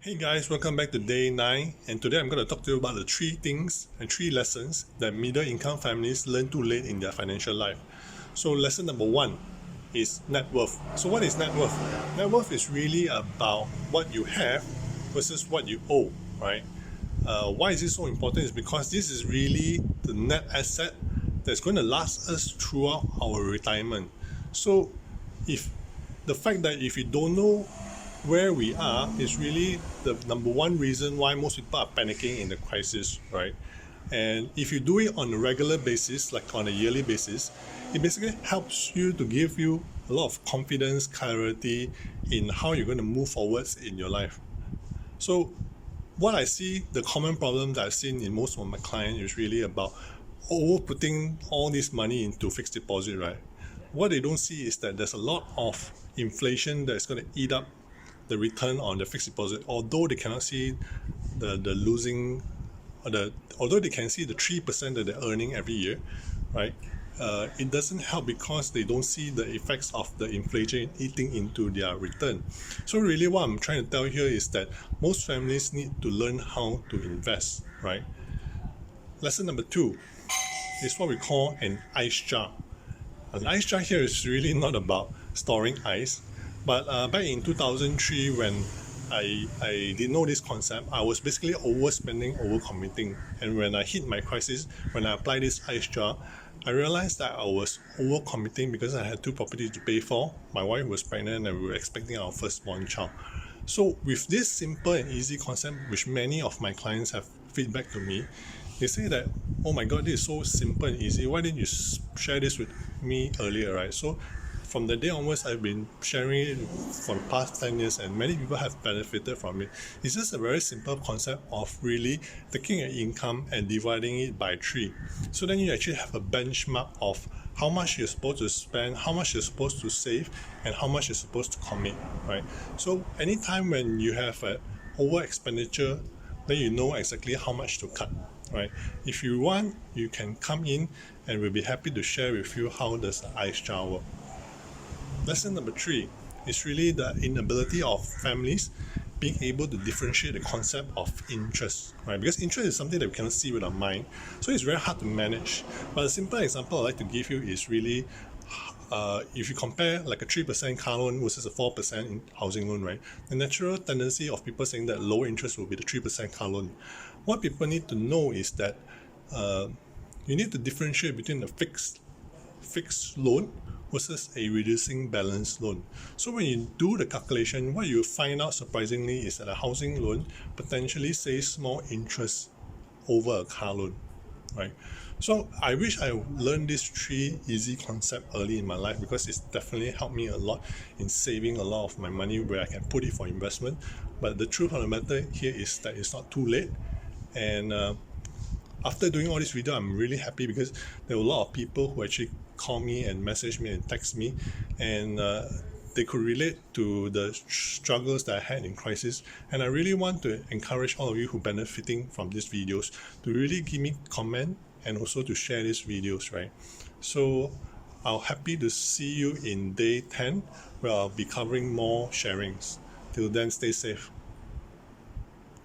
Hey guys, welcome back to day 9, and today I'm going to talk to you about the 3 things and 3 lessons that middle income families learn too late in their financial life. So lesson number 1 is net worth. So what is net worth? Net worth is really about what you have versus what you owe, right? Why is this so important? Is because this is really the net asset that's going to last us throughout our retirement. So if the fact that if you don't know where we are is really the number one reason why most people are panicking in the crisis, right? And if you do it on a regular basis, like on a yearly basis, it basically helps you to give you a lot of confidence, clarity in how you're going to move forwards in your life. So what I see, the common problem that I've seen in most of my clients is really about putting all this money into fixed deposit, right? What they don't see is that there's a lot of inflation that's going to eat up the return on the fixed deposit, although they cannot see the losing, although they can see the 3% that they're earning every year, right? It doesn't help because they don't see the effects of the inflation eating into their return. So really what I'm trying to tell here is that most families need to learn how to invest, right? Lesson number 2 is what we call an ice jar. An ice jar here is really not about storing ice, but back in 2003 when I didn't know this concept, I was basically overspending, overcommitting, and when I hit my crisis, when I applied this ice jar, I realized that I was overcommitting because I had 2 properties to pay for. My wife was pregnant and we were expecting our firstborn child. So with this simple and easy concept, which many of my clients have feedback to me, they say that, oh my god, this is so simple and easy, why didn't you share this with me earlier, right? So from the day onwards, I've been sharing it for the past 10 years and many people have benefited from it. It's just a very simple concept of really taking your income and dividing it by 3. So then you actually have a benchmark of how much you're supposed to spend, how much you're supposed to save, and how much you're supposed to commit, right? So anytime when you have an over expenditure, then you know exactly how much to cut, right? If you want, you can come in and we'll be happy to share with you how does the ice jar work. Lesson number 3 is really the inability of families being able to differentiate the concept of interest, right? Because interest is something that we cannot see with our mind, so it's very hard to manage. But a simple example I'd like to give you is really if you compare like a 3% car loan versus a 4% housing loan, right? The natural tendency of people saying that lower interest will be the 3% car loan. What people need to know is that you need to differentiate between a fixed loan versus a reducing balance loan. So when you do the calculation, what you find out surprisingly is that a housing loan potentially saves more interest over a car loan, right? So I wish I learned these 3 easy concepts early in my life because it's definitely helped me a lot in saving a lot of my money where I can put it for investment. But the truth of the matter here is that it's not too late, and after doing all this video, I'm really happy because there were a lot of people who actually call me and message me and text me, and they could relate to the struggles that I had in crisis. And I really want to encourage all of you who are benefiting from these videos to really give me comment and also to share these videos, right? So I'll happy to see you in day 10 where I'll be covering more sharings. Till then, stay safe.